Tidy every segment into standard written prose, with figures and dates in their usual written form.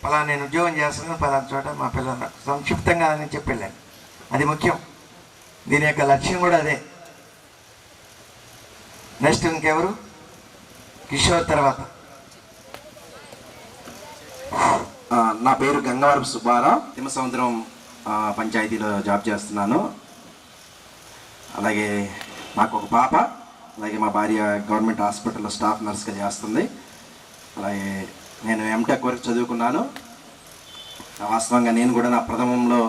అలా నేను ఉద్యోగం చేస్తున్నాను పలానా చోట మా పిల్లలు సంక్షిప్తంగా అని చెప్పి వెళ్ళాను. అది ముఖ్యం. దీని యొక్క లక్ష్యం కూడా అదే. నెక్స్ట్ ఇంకెవరు? కిషోర్ తర్వాత. నా పేరు గంగవరపు సుబ్బారావు. తిమ్మసముద్రం పంచాయతీలో జాబ్ చేస్తున్నాను. అలాగే నాకు ఒక పాప, అలాగే మా భార్య గవర్నమెంట్ హాస్పిటల్లో స్టాఫ్ నర్స్గా చేస్తుంది. అలాగే నేను ఎంటెక్ వరకు చదువుకున్నాను. వాస్తవంగా నేను కూడా నా ప్రథమంలో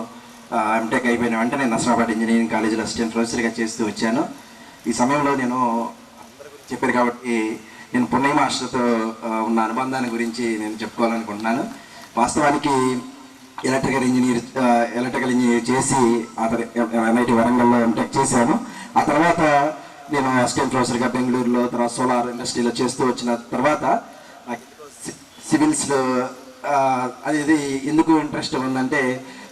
ఎంటెక్ అయిపోయిన వెంటనే నర్సరాబాద్ ఇంజనీరింగ్ కాలేజీలో అసిస్టెంట్ ప్రొఫెసర్గా చేస్తూ వచ్చాను. ఈ సమయంలో నేను చెప్పారు కాబట్టి నేను పున్నయ్య మాస్టర్తో ఉన్న అనుబంధాన్ని గురించి నేను చెప్పుకోవాలనుకుంటున్నాను. వాస్తవానికి ఎలక్ట్రికల్ ఇంజనీర్ చేసి అతను NIT వరంగల్లో ఎంటెక్ చేశాను. ఆ తర్వాత నేను అసిస్టెంట్ ప్రొఫెసర్గా బెంగళూరులో, తర్వాత సోలార్ ఇండస్ట్రీలో చేస్తూ వచ్చిన తర్వాత సివిల్స్లో అది ఎందుకు ఇంట్రెస్ట్ ఉందంటే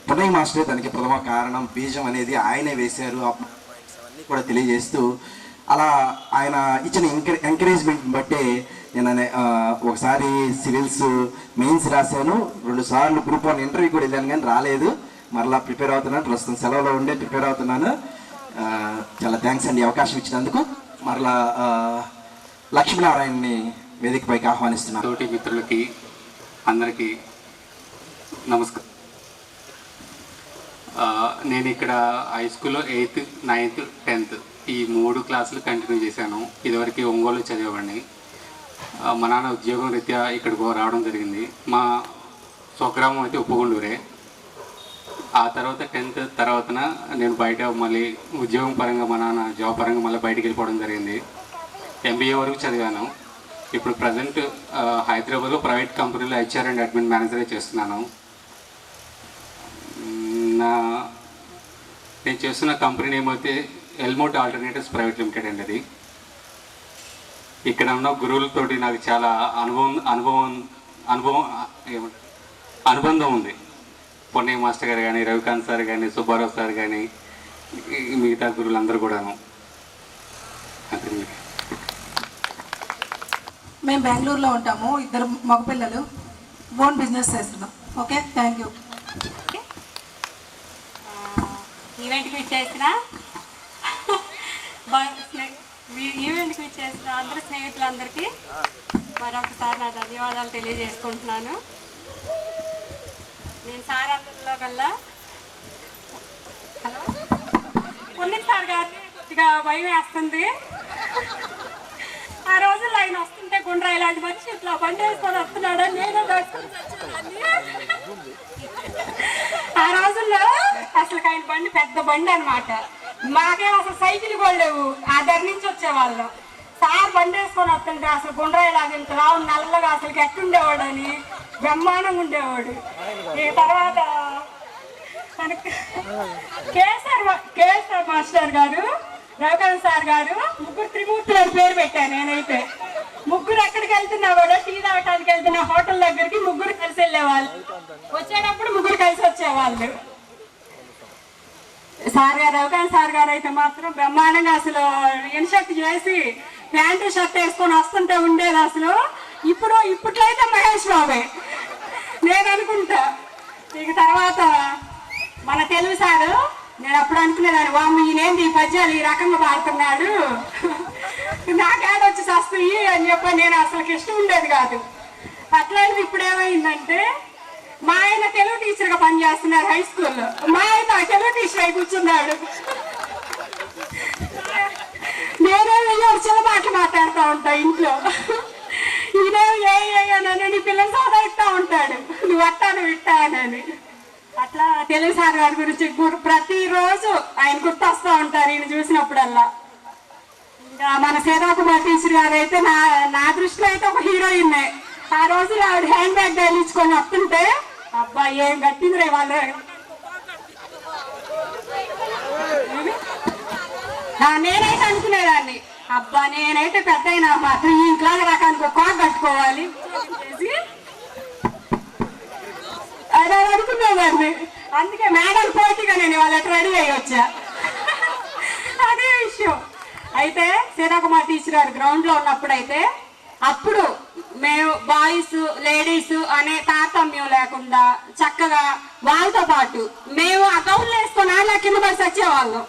పున్నయ్య మాస్టర్ దానికి ప్రథమ కారణం. బీజం అనేది ఆయనే వేశారు. అవన్నీ కూడా తెలియజేస్తూ అలా ఆయన ఇచ్చిన ఎంకరేజ్మెంట్ బట్టే నేను ఒకసారి సివిల్స్ మెయిన్స్ రాశాను, 2 సార్లు గ్రూప్ 1 ఇంటర్వ్యూ కూడా వెళ్ళాను, కానీ రాలేదు. మరలా ప్రిపేర్ అవుతున్నాను. ప్రస్తుతం సెలవులో ఉండే ప్రిపేర్ అవుతున్నాను. చాలా థ్యాంక్స్ అండి అవకాశం ఇచ్చినందుకు. మరలా లక్ష్మీనారాయణని వేదికపైకి ఆహ్వానిస్తున్నాను. తోటి మిత్రులకి అందరికీ నమస్కారం. నేను ఇక్కడ హై స్కూల్లో 8th, 9th, 10th ఈ 3 క్లాసులు కంటిన్యూ చేశాను. ఇదివరకు ఒంగోలు చదివేవాడిని. మా నాన్న ఉద్యోగం రీత్యా ఇక్కడికి రావడం జరిగింది. మా స్వగ్రామం అయితే ఉప్పుగుండూరే. ఆ తర్వాత 10th తర్వాతన నేను బయట మళ్ళీ ఉద్యోగం పరంగా మా నాన్న జాబ్ పరంగా మళ్ళీ బయటికి వెళ్ళిపోవడం జరిగింది. MBA వరకు చదివాను. ఇప్పుడు ప్రజెంట్ హైదరాబాద్లో ప్రైవేట్ కంపెనీలో HR అండ్ అడ్మిన్ మేనేజర్గా చేస్తున్నాను. నేను చేస్తున్న కంపెనీ నేమ్ అయితే ఎల్మోట్ ఆల్టర్నేటివ్స్ ప్రైవేట్ లిమిటెడ్ అండి. అది ఇక్కడ ఉన్న గురువులతోటి నాకు చాలా అనుబంధం ఉంది. పున్నయ్య మాస్టర్ గారు కానీ, రవికాంత్ సార్ కానీ, సుబ్బారావు సార్ కానీ, మిగతా గురువులందరూ కూడాను. మేము బెంగళూరులో ఉంటాము. 2 మగపిల్లలు. ఓన్ బిజినెస్ చేస్తున్నాం. Okay, thank you. ఈవెంట్కి ఇచ్చేసిన అందరు స్నేహితులందరికీ మరొకసారి నా ధన్యవాదాలు తెలియజేసుకుంటున్నాను. నేను సార్ అందరిలో కల్లా హలో పున్నయ్య సార్ గారిని కొద్దిగా భయం వేస్తుంది. ఆ రోజుల్లో ఆయన వస్తుంటే గుండ్రా ఇలాంటి మనిషి ఇట్లా బండి వేసుకొని వస్తున్నాడని నేను ఆ రోజుల్లో అసలు ఆయన బండి పెద్ద బండి అనమాట. మాకేం అసలు సైకిల్ కూడా లేవు. ఆ దగ్గర నుంచి వచ్చేవాళ్ళం. సార్ బండి వేసుకొని వస్తుంటే అసలు గుండ్రాయిలాగా ఇంత రావు నల్లగా అసలు ఎట్టుండేవాడు అని బ్రహ్మాండంగా ఉండేవాడు. ఈ తర్వాత మనకి కేఎస్ఆర్ మాస్టర్ గారు, రవికాంత్ సార్ గారు, 3 త్రిమూర్తులు అని పేరు పెట్టాను నేనైతే. 3 ఎక్కడికి వెళ్తున్నా కూడా టీ తాగటానికి వెళ్తున్న హోటల్ దగ్గరికి 3 కలిసి వెళ్ళేవాళ్ళు. వచ్చేటప్పుడు 3 కలిసి వచ్చేవాళ్ళు. సార్ గారు, రవికాంత్ సార్ గారు అయితే మాత్రం బ్రహ్మాండంగా అసలు ఇన్షర్ట్ చేసి ప్యాంటు షర్ట్ వేసుకొని వస్తుంటే ఉండేది. అసలు ఇప్పట్లో అయితే మహేష్ బాబే నేను అనుకుంటా. ఇక తర్వాత మన తెలుగు సారు, నేను అప్పుడు అనుకునేదాన్ని, వామ్మ ఈయనేంది ఈ పద్యాలు ఈ రకంగా పాడుతున్నాడు, నాకేడొచ్చి వస్తాయి అని చెప్పి నేను అసలుకి ఇష్టం ఉండేది కాదు. అట్లాంటిది ఇప్పుడు ఏమైందంటే మా ఆయన తెలుగు టీచర్గా పనిచేస్తున్నారు హై స్కూల్లో. మా ఆయన తెలుగు టీచర్ అయి కూర్చున్నాడు. నేనేమో చిన్న మాటలు మాట్లాడుతూ ఉంటా ఇంట్లో. ఈయనేమో ఏ నీ పిల్లలు చదివిస్తూ ఉంటాడు, నువ్వు అట్టా నువ్వు ఇట్టా అని. అట్లా తెలుగు సార్ గారి గురించి ప్రతిరోజు ఆయన గుర్తొస్తూ ఉంటారు ఈయన చూసినప్పుడల్లా. ఇంకా మన సీతాకుమార్ టీచర్ గారు అయితే నా దృష్టిలో అయితే ఒక హీరోయిన్. ఆ రోజులు ఆవిడ హ్యాండ్ బ్యాగ్ తగిలించుకొని వస్తుంటే అబ్బా ఏం కట్టింది రే వాళ్ళు. నేనైతే అనుకునేదాన్ని, అబ్బా నేనైతే పెద్ద అయినా మాత్రం ఈ క్లాస్ రకానికి ఒక కాక్ కట్టుకోవాలి అదే అనుకునేదాన్ని. అందుకే మేడం పోటీగా నేను వాళ్ళకి రెడీ అయ్యి వచ్చా. అదే విషయం. అయితే సీతాకుమార్ టీచర్ గారు గ్రౌండ్లో ఉన్నప్పుడైతే అప్పుడు మేము బాయ్స్ లేడీస్ అనే తారతమ్యం లేకుండా చక్కగా వాళ్ళతో పాటు మేము ఆ గౌన్లు వేసుకొని ఆడలా కింద పడి వచ్చేవాళ్ళం.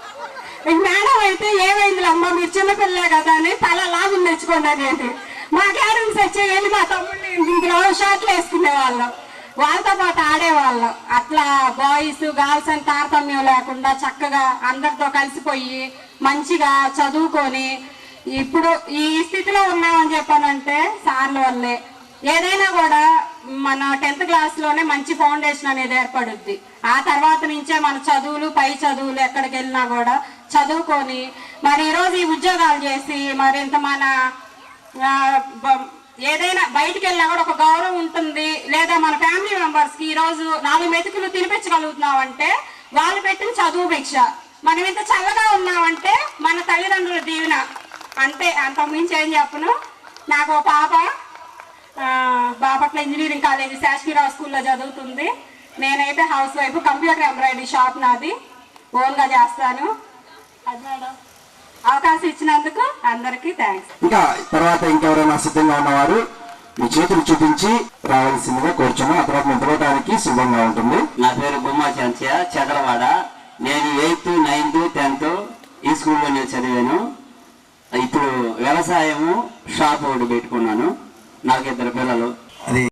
మేడం అయితే ఏమైంది అమ్మ మీరు చిన్నపిల్లలే కదా అని తల లాభం తెచ్చుకోండి అనేది మా క్యారెన్స్ వచ్చి వెళ్ళి మా తమ్ముడిని ఇందులో షార్ట్లు వేసుకునే వాళ్ళం, వాళ్ళతో పాటు ఆడేవాళ్ళం. అట్లా బాయ్స్ గర్ల్స్ అని తారతమ్యం లేకుండా చక్కగా అందరితో కలిసిపోయి మంచిగా చదువుకొని ఇప్పుడు ఈ స్థితిలో ఉన్నామని చెప్పానంటే సార్ల వల్లే. ఏదైనా కూడా మన 10th క్లాస్లోనే మంచి ఫౌండేషన్ అనేది ఏర్పడుద్ది. ఆ తర్వాత నుంచే మన చదువులు పై చదువులు ఎక్కడికి వెళ్ళినా కూడా చదువుకొని మరి ఈరోజు ఈ ఉద్యోగాలు చేసి మరి ఇంత మన ఏదైనా బయటికి వెళ్ళినా కూడా ఒక గౌరవం ఉంటుంది. లేదా మన ఫ్యామిలీ మెంబర్స్కి ఈరోజు 4 మెతుకులు తినిపించగలుగుతున్నామంటే వాళ్ళు పెట్టిన చదువు భిక్ష. మనం ఇంత చల్లగా ఉన్నామంటే మన తల్లిదండ్రుల దీవెన అంతే, అంతకుమించి ఏం చెప్పను. నాకు ఒక పాప బాపట్ల ఇంజనీరింగ్ కాలేజీ శాస్త్రీరావు స్కూల్లో చదువుతుంది. నేనైతే house wife, computer embroidery shop నాది, ఓన్గా చేస్తాను. అది మేడం అవకాశం ఇచ్చినందుకు అందరికీ థ్యాంక్స్. ఇంకా తర్వాత ఇంకెవరైనా సిద్ధంగా ఉన్నవారు మీ చేతులు చూపించి రావాల్సిందిగా కోరుచున్నాం. ఆ తర్వాత నిలబడడానికి సిద్ధంగా ఉంటుంది. నా పేరు బొమ్మ చంచయ్య, చదలవాడ. నేను 8th, 9th, 10th ఈ స్కూల్లో నేను చదివాను. ఇప్పుడు వ్యవసాయము షాప్ ఒకటి పెట్టుకున్నాను. నాకు 2 పిల్లలు. అది